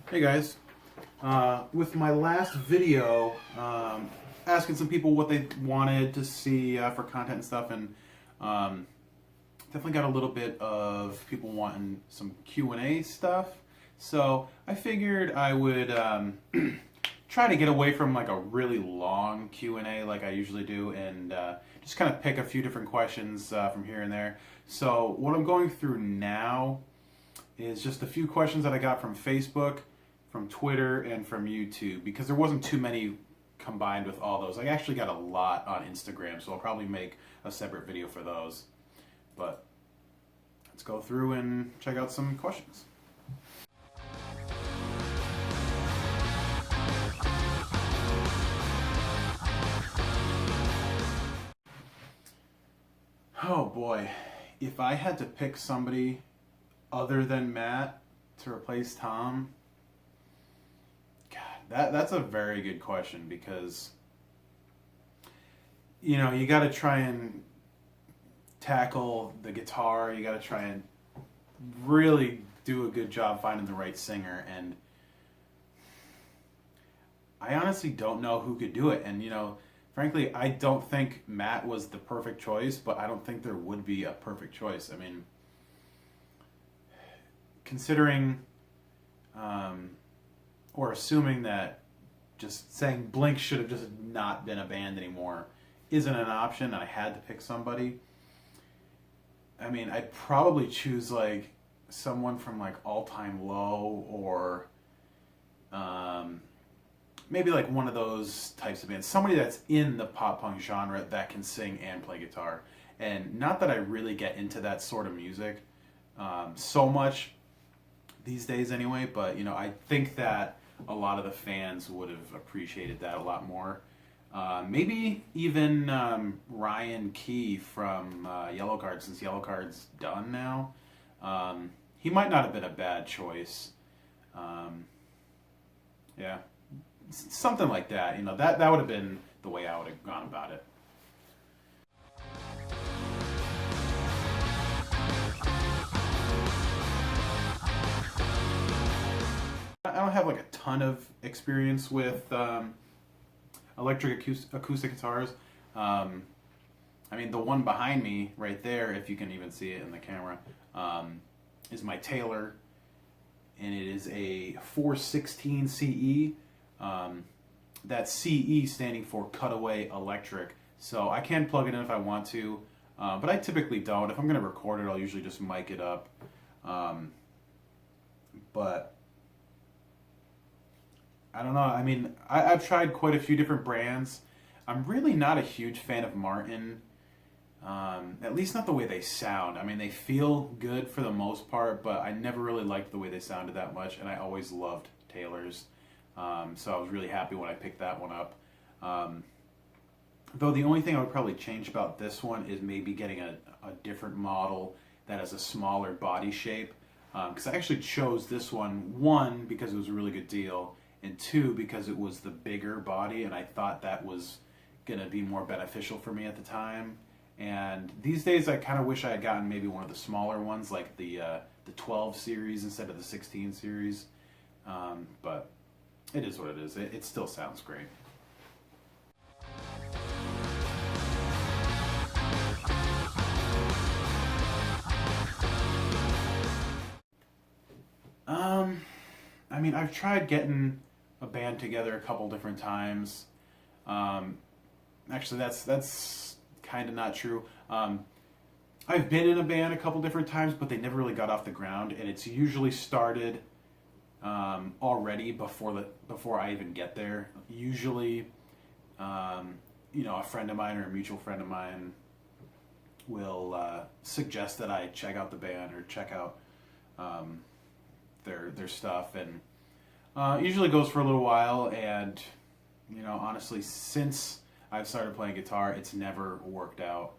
Hey guys, with my last video, asking some people what they wanted to see for content and stuff, and definitely got a little bit of people wanting some Q&A stuff. So I figured I would try to get away from like a really long Q&A like I usually do, and just kind of pick a few different questions from here and there. So what I'm going through now is just a few questions that I got from Facebook, from Twitter, and from YouTube, because there wasn't too many combined with all those. I actually got a lot on Instagram, so I'll probably make a separate video for those. But let's go through and check out some questions. Oh boy, if I had to pick somebody other than Matt to replace Tom, God, that's a very good question, because you got to try and tackle the guitar. You got to try and really do a good job finding the right singer, and I honestly don't know who could do it. And frankly, I don't think Matt was the perfect choice, but I don't think there would be a perfect choice. I mean, considering or assuming that just saying Blink should have just not been a band anymore isn't an option, and I had to pick somebody, I mean, I'd probably choose like someone from like All Time Low, or maybe like one of those types of bands. Somebody that's in the pop punk genre that can sing and play guitar. And not that I really get into that sort of music so much these days anyway, but I think that a lot of the fans would have appreciated that a lot more. Maybe even Ryan Key from Yellowcard, since Yellowcard's done now. He might not have been a bad choice. Yeah, something like that. That would have been the way I would have gone about it. I don't have like a ton of experience with electric acoustic guitars. I mean, the one behind me right there, if you can even see it in the camera, is my Taylor, and it is a 416 CE. That CE standing for Cutaway Electric. So I can plug it in if I want to, but I typically don't. If I'm going to record it, I'll usually just mic it up. But I don't know. I mean, I've tried quite a few different brands. I'm really not a huge fan of Martin, at least not the way they sound. I mean, they feel good for the most part, but I never really liked the way they sounded that much, and I always loved Taylor's. So I was really happy when I picked that one up. Though the only thing I would probably change about this one is maybe getting a different model that has a smaller body shape. Because I actually chose this one, because it was a really good deal, and two, because it was the bigger body, and I thought that was going to be more beneficial for me at the time. And these days, I kind of wish I had gotten maybe one of the smaller ones, like the 12 series instead of the 16 series. But it is what it is. It still sounds great. I mean, I've tried getting a band together a couple different times. Actually, that's kind of not true. I've been in a band a couple different times, but they never really got off the ground, and it's usually started already before I even get there. Usually, a friend of mine or a mutual friend of mine will suggest that I check out the band or check out their stuff, and usually goes for a little while. And honestly, since I've started playing guitar, it's never worked out.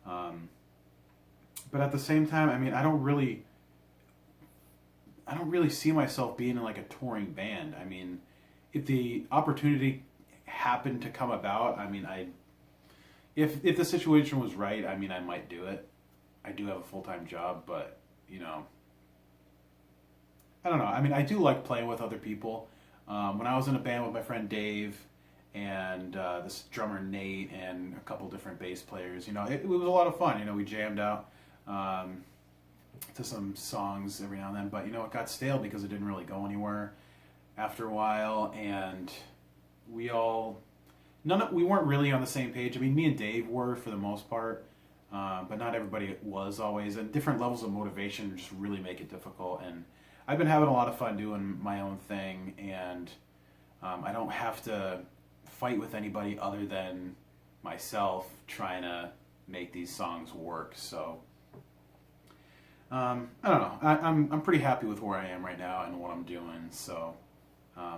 But at the same time, I mean, I don't really see myself being in like a touring band. I mean, if the opportunity happened to come about, I mean, if the situation was right, I mean, I might do it. I do have a full-time job, but I don't know. I mean, I do like playing with other people. When I was in a band with my friend Dave and this drummer Nate and a couple different bass players, it was a lot of fun. We jammed out to some songs every now and then, but it got stale because it didn't really go anywhere after a while, and we weren't really on the same page. I mean, me and Dave were for the most part, but not everybody was always, and different levels of motivation just really make it difficult. And I've been having a lot of fun doing my own thing, and I don't have to fight with anybody other than myself trying to make these songs work. So I don't know. I'm pretty happy with where I am right now and what I'm doing. So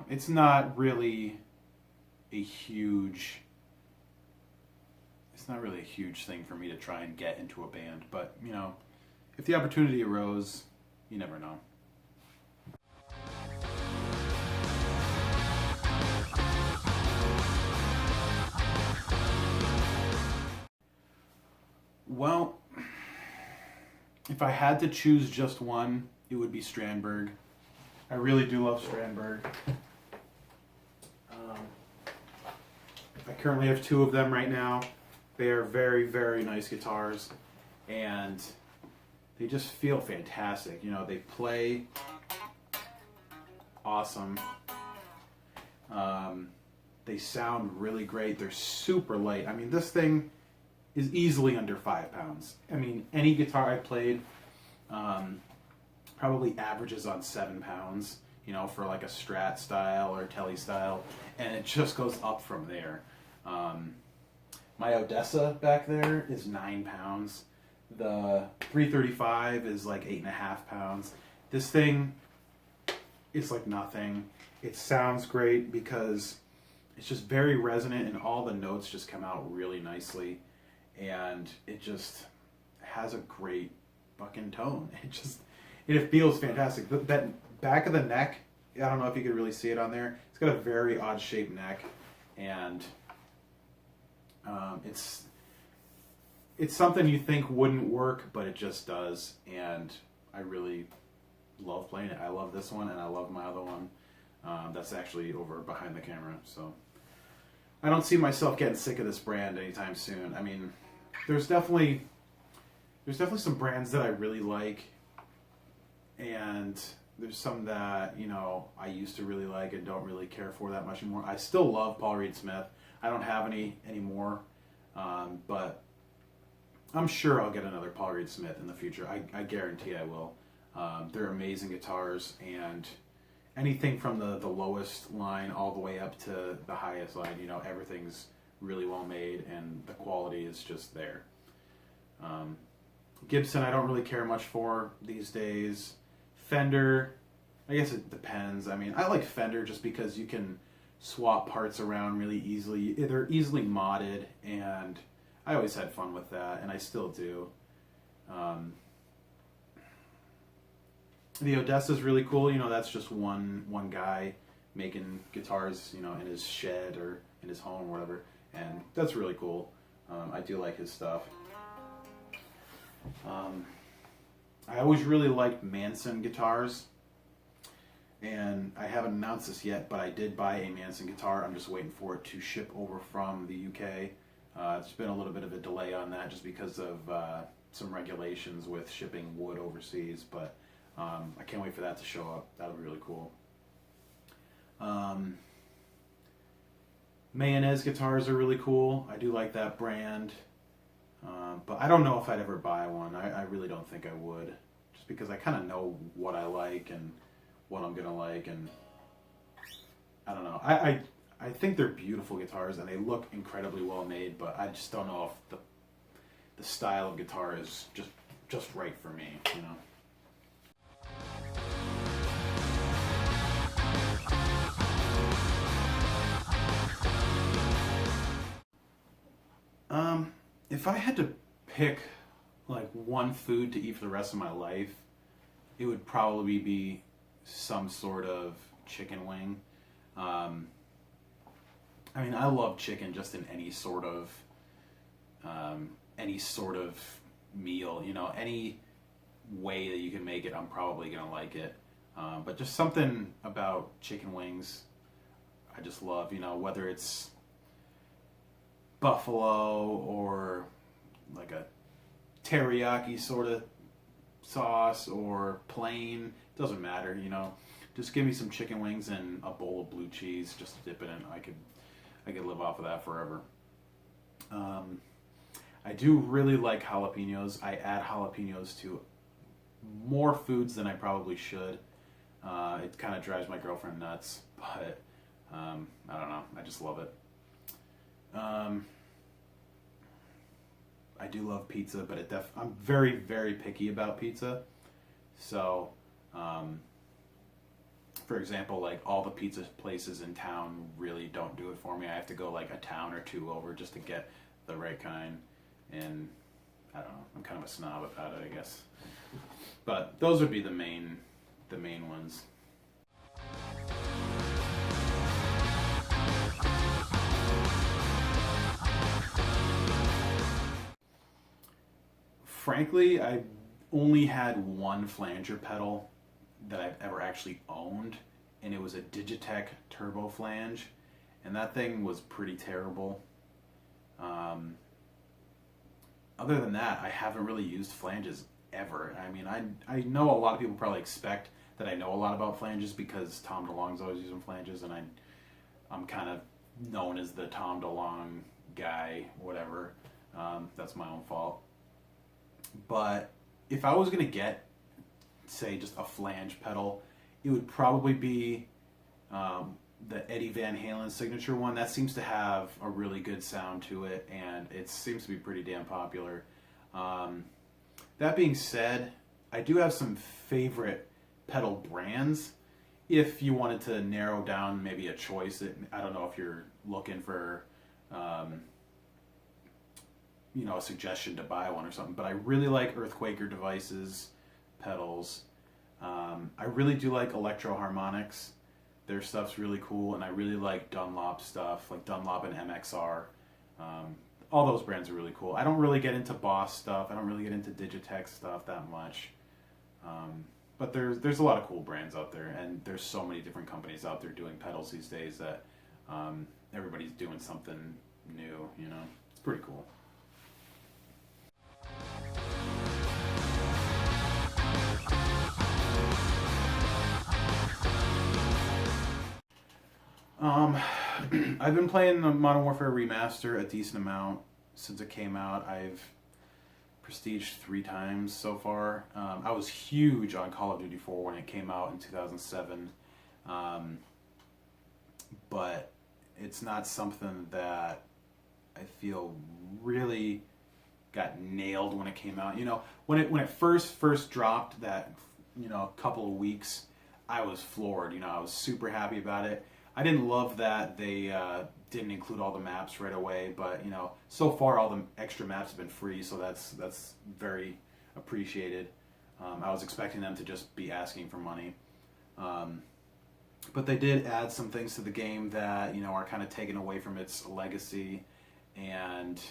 it's not really a huge thing for me to try and get into a band, but if the opportunity arose, you never know. Well, if I had to choose just one, it would be Strandberg. I really do love Strandberg. I currently have 2 of them right now. They are very, very nice guitars, and they just feel fantastic. They play awesome. They sound really great. They're super light. I mean, this thing is easily under 5 pounds. I mean, any guitar I played probably averages on 7 pounds, for like a Strat style or Tele style, and it just goes up from there. My Odessa back there is 9 pounds. The 335 is like 8.5 pounds. This thing is like nothing. It sounds great because it's just very resonant and all the notes just come out really nicely. And it just has a great fucking tone. It feels fantastic. That back of the neck, I don't know if you could really see it on there. It's got a very odd shaped neck, and it's something you think wouldn't work, but it just does. And I really love playing it. I love this one, and I love my other one. That's actually over behind the camera. So I don't see myself getting sick of this brand anytime soon. I mean, there's definitely some brands that I really like, and there's some that I used to really like and don't really care for that much anymore. I still love Paul Reed Smith. I don't have any anymore, but I'm sure I'll get another Paul Reed Smith in the future. I guarantee I will. They're amazing guitars, and anything from the lowest line all the way up to the highest line, everything's really well made, and the quality is just there. Gibson, I don't really care much for these days. Fender, I guess it depends. I mean, I like Fender just because you can swap parts around really easily. They're easily modded, and I always had fun with that, and I still do. The Odessa's really cool. That's just one guy making guitars, in his shed or in his home or whatever, and that's really cool. I do like his stuff. I always really liked Manson guitars, and I haven't announced this yet, but I did buy a Manson guitar. I'm just waiting for it to ship over from the UK. It's been a little bit of a delay on that just because of some regulations with shipping wood overseas, but I can't wait for that to show up. That'll be really cool. Mayonnaise guitars are really cool. I do like that brand. But I don't know if I'd ever buy one. I really don't think I would. Just because I kind of know what I like and what I'm going to like. And I don't know. I think they're beautiful guitars and they look incredibly well made. But I just don't know if the style of guitar is just right for me, If I had to pick like one food to eat for the rest of my life, it would probably be some sort of chicken wing. I mean, I love chicken just in any sort of meal. Any way that you can make it, I'm probably gonna like it. But just something about chicken wings I just love, whether it's buffalo or like a teriyaki sort of sauce or plain, doesn't matter, Just give me some chicken wings and a bowl of blue cheese just to dip it in. I could live off of that forever. I do really like jalapenos. I add jalapenos to more foods than I probably should. It kind of drives my girlfriend nuts, but I don't know. I just love it. I do love pizza, but I'm very, very picky about pizza. So, for example, like all the pizza places in town really don't do it for me. I have to go like a town or two over just to get the right kind. And I don't know. I'm kind of a snob about it, I guess. But those would be the main ones. Frankly, I only had one flanger pedal that I've ever actually owned, and it was a Digitech Turbo Flange, and that thing was pretty terrible. Other than that, I haven't really used flanges ever. I mean, I know a lot of people probably expect that I know a lot about flanges because Tom DeLonge's always using flanges, and I'm kind of known as the Tom DeLonge guy, whatever. That's my own fault. But if I was going to get, say, just a flange pedal, it would probably be the Eddie Van Halen signature one. That seems to have a really good sound to it, and it seems to be pretty damn popular. That being said, I do have some favorite pedal brands. If you wanted to narrow down maybe a choice, I don't know if you're looking for a suggestion to buy one or something, but I really like Earthquaker Devices pedals. I really do like Electro Harmonics. Their stuff's really cool, and I really like Dunlop stuff, like Dunlop and MXR. All those brands are really cool. I don't really get into Boss stuff. I don't really get into Digitech stuff that much. But there's a lot of cool brands out there, and there's so many different companies out there doing pedals these days that everybody's doing something new, It's pretty cool. I've been playing the Modern Warfare Remaster a decent amount since it came out. I've prestiged 3 times so far. I was huge on Call of Duty 4 when it came out in 2007, but it's not something that I feel really got nailed when it came out. When it first dropped that couple of weeks, I was floored. I was super happy about it. I didn't love that they didn't include all the maps right away, but so far all the extra maps have been free, so that's very appreciated. I was expecting them to just be asking for money, but they did add some things to the game that are kind of taken away from its legacy, and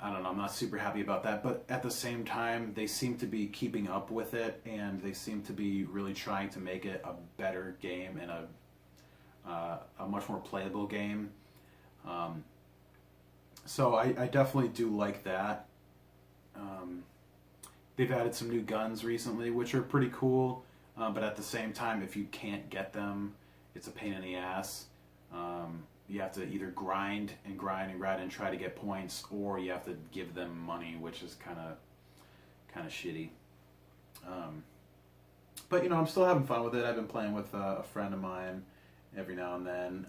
I don't know, I'm not super happy about that, but at the same time they seem to be keeping up with it, and they seem to be really trying to make it a better game and a much more playable game. So I definitely do like that. They've added some new guns recently, which are pretty cool, but at the same time, if you can't get them, it's a pain in the ass. You have to either grind and try to get points, or you have to give them money, which is kind of shitty. But I'm still having fun with it. I've been playing with a friend of mine every now and then.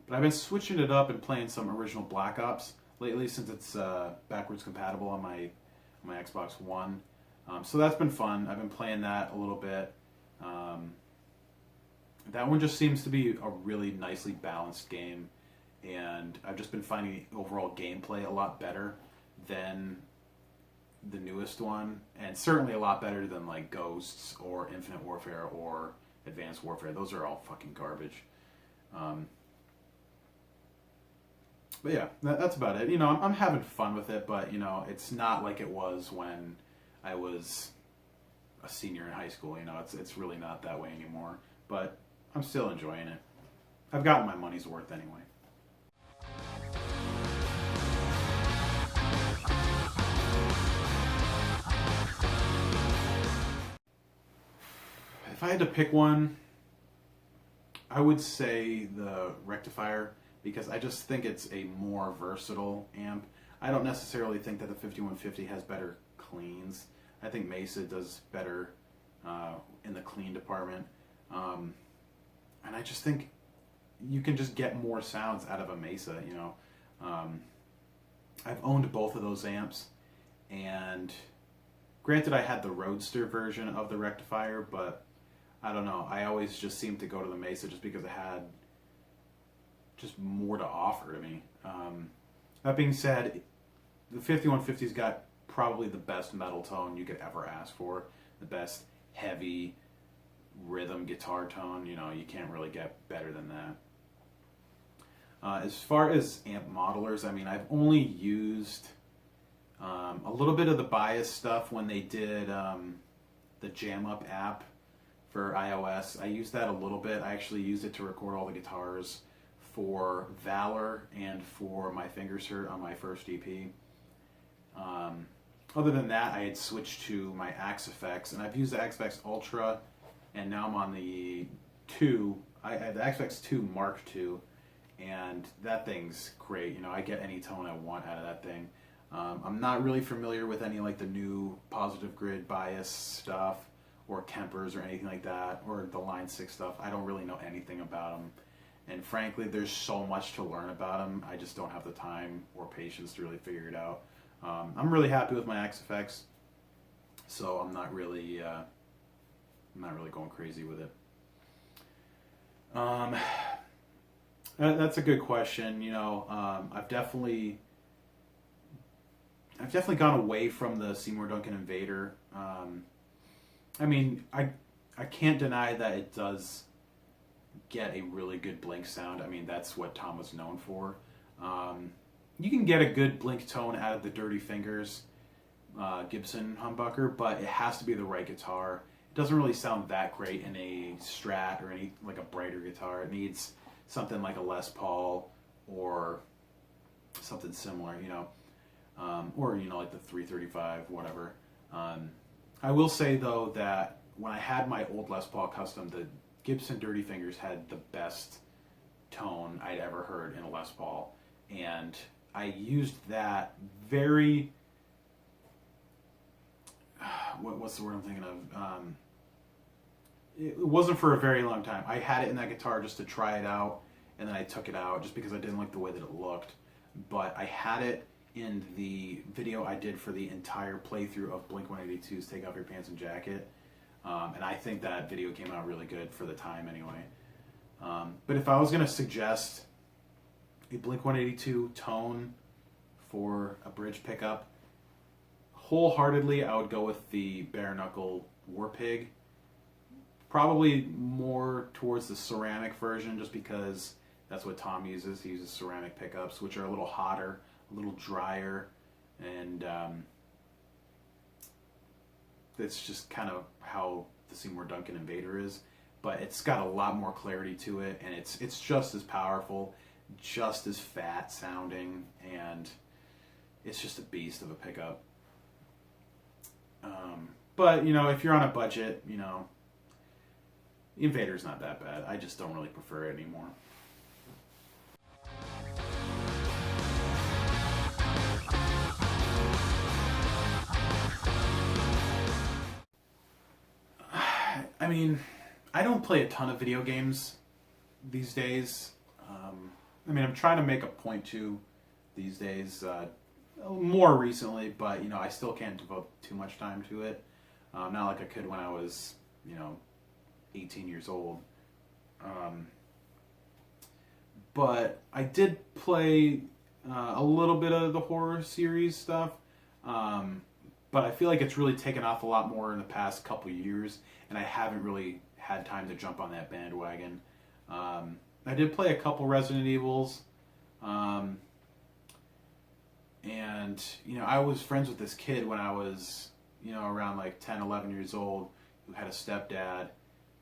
But I've been switching it up and playing some original Black Ops lately, since it's backwards compatible on my Xbox One. So that's been fun. I've been playing that a little bit. That one just seems to be a really nicely balanced game, and I've just been finding the overall gameplay a lot better than the newest one, and certainly a lot better than like Ghosts or Infinite Warfare or Advanced Warfare. Those are all fucking garbage. But yeah, that's about it. I'm having fun with it, but it's not like it was when I was a senior in high school. You know, it's really not that way anymore. But I'm still enjoying it. I've gotten my money's worth anyway. If I had to pick one, I would say the Rectifier, because I just think it's a more versatile amp. I don't necessarily think that the 5150 has better cleans. I think Mesa does better in the clean department. And I just think you can just get more sounds out of a Mesa, you know. I've owned both of those amps, and granted I had the Roadster version of the Rectifier, but I don't know, I always just seemed to go to the Mesa just because it had just more to offer to me. That being said, the 5150's got probably the best metal tone you could ever ask for, the best heavy rhythm guitar tone. You know, you can't really get better than that. As far as amp modelers, I mean, I've only used a little bit of the Bias stuff when they did the Jam Up app for iOS. I used that a little bit. I actually used it to record all the guitars for Valor and for My Fingers Hurt on my first EP. Other than that, I had switched to my Axe-Fx, and I've used the Axe-Fx Ultra, and now I'm on the 2. I have the Axe-Fx 2 Mark II, and that thing's great. You know, I get any tone I want out of that thing. I'm not really familiar with any like the new Positive Grid Bias stuff or Kempers or anything like that, or the Line 6 stuff. I don't really know anything about them. And frankly, there's so much to learn about them. I just don't have the time or patience to really figure it out. I'm really happy with my Axe-Fx, so I'm not really going crazy with it. That's a good question. You know, I've definitely gone away from the Seymour Duncan Invader. I mean, I can't deny that it does get a really good blink sound. I mean, that's what Tom was known for. You can get a good blink tone out of the Dirty Fingers Gibson humbucker, but it has to be the right guitar. It doesn't really sound that great in a Strat or any like a brighter guitar. It needs something like a Les Paul or something similar, you know, or you know, like the 335, whatever. I will say though that when I had my old Les Paul Custom, the Gibson Dirty Fingers had the best tone I'd ever heard in a Les Paul, and I used that very, what's the word I'm thinking of? It wasn't for a very long time. I had it in that guitar just to try it out, and then I took it out just because I didn't like the way that it looked. But I had it in the video I did for the entire playthrough of Blink-182's Take Off Your Pants and Jacket, and I think that video came out really good for the time anyway. But if I was going to suggest a Blink-182 tone for a bridge pickup, wholeheartedly I would go with the Bare Knuckle War Pig. Probably more towards the ceramic version, just because that's what Tom uses. He uses ceramic pickups, which are a little hotter, a little drier, and that's just kind of how the Seymour Duncan Invader is. But it's got a lot more clarity to it, and it's just as powerful, just as fat sounding, and it's just a beast of a pickup. But, you know, if you're on a budget, you know, the Invader's not that bad. I just don't really prefer it anymore. I mean, I don't play a ton of video games these days. I mean, I'm trying to make a point to these days, more recently, but, you know, I still can't devote too much time to it. Not like I could when I was, you know, 18 years old. But I did play a little bit of the horror series stuff, but I feel like it's really taken off a lot more in the past couple years, and I haven't really had time to jump on that bandwagon. I did play a couple Resident Evils, and, you know, I was friends with this kid when I was, around like 10, 11 years old, who had a stepdad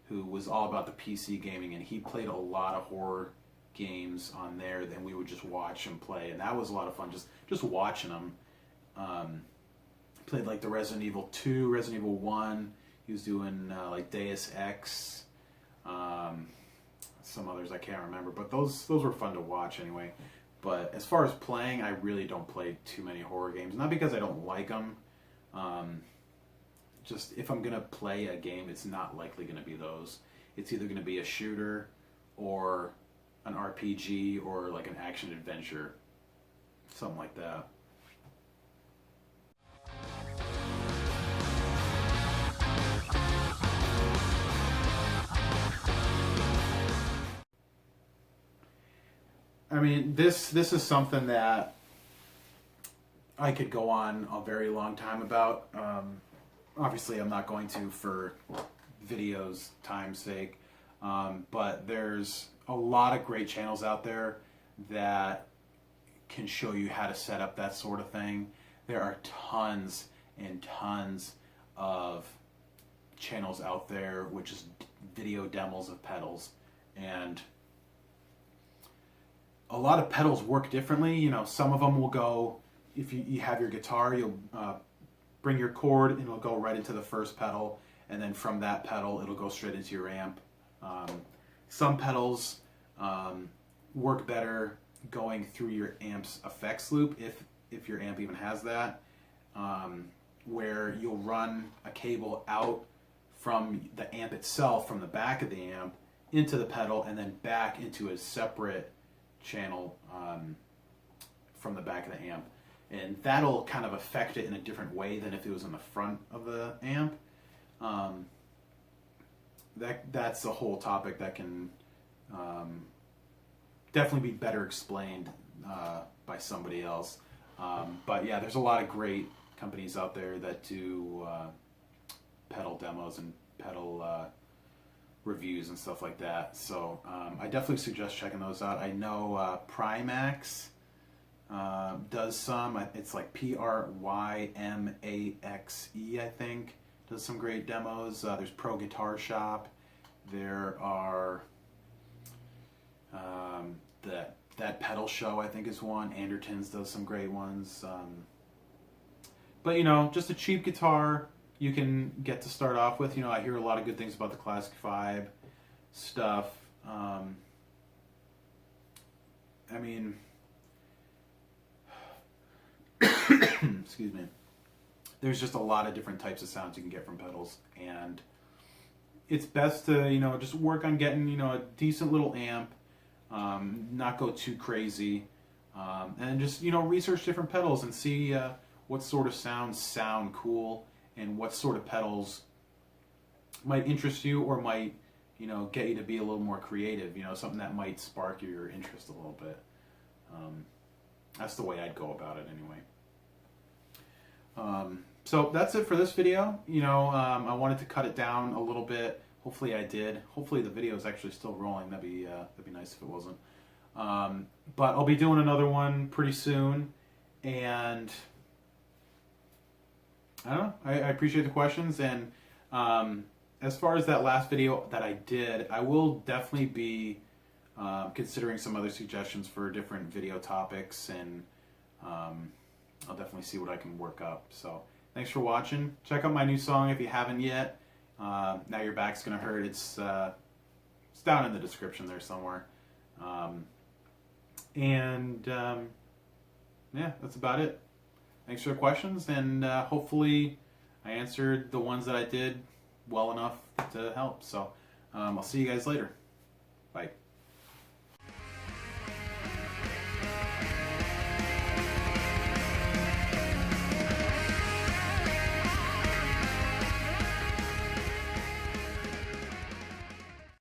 who was all about the PC gaming, and he played a lot of horror games on there. Then we would just watch him play, and that was a lot of fun. Just watching him. Played like the Resident Evil 2, Resident Evil 1. He was doing like Deus Ex. Some others I can't remember, but those were fun to watch anyway. But as far as playing, I really don't play too many horror games. Not because I don't like them. Just if I'm going to play a game, it's not likely going to be those. It's either going to be a shooter or an RPG or like an action adventure. Something like that. I mean, this is something that I could go on a very long time about. Obviously, I'm not going to for videos' time's sake, but there's a lot of great channels out there that can show you how to set up that sort of thing. There are tons and tons of channels out there with just video demos of pedals, and a lot of pedals work differently. Some of them will go, if you have your guitar, you'll bring your cord and it'll go right into the first pedal, and then from that pedal it'll go straight into your amp. Some pedals work better going through your amp's effects loop, if your amp even has that, where you'll run a cable out from the amp itself, from the back of the amp into the pedal, and then back into a separate channel from the back of the amp, and that'll kind of affect it in a different way than if it was in the front of the amp. That's a whole topic that can definitely be better explained by somebody else. But yeah, there's a lot of great companies out there that do pedal demos and pedal reviews and stuff like that. So I definitely suggest checking those out. I know Prymax does some. It's like Prymaxe, I think, does some great demos. There's Pro Guitar Shop. There are that Pedal Show, I think, is one. Andertons does some great ones. But just a cheap guitar you can get to start off with. I hear a lot of good things about the Classic Vibe stuff. I mean, excuse me. There's just a lot of different types of sounds you can get from pedals, and it's best to just work on getting a decent little amp, not go too crazy, and just research different pedals and see what sort of sounds sound cool, and what sort of pedals might interest you or might, get you to be a little more creative, something that might spark your interest a little bit. That's the way I'd go about it anyway. So that's it for this video. I wanted to cut it down a little bit. Hopefully I did. Hopefully the video is actually still rolling. That'd be nice if it wasn't. But I'll be doing another one pretty soon, and I don't know. I appreciate the questions, and as far as that last video that I did, I will definitely be considering some other suggestions for different video topics, and I'll definitely see what I can work up. So thanks for watching. Check out my new song if you haven't yet. Now Your Back's Gonna Hurt. It's down in the description there somewhere. Yeah, that's about it. Thanks for the questions, and hopefully I answered the ones that I did well enough to help. So I'll see you guys later. Bye.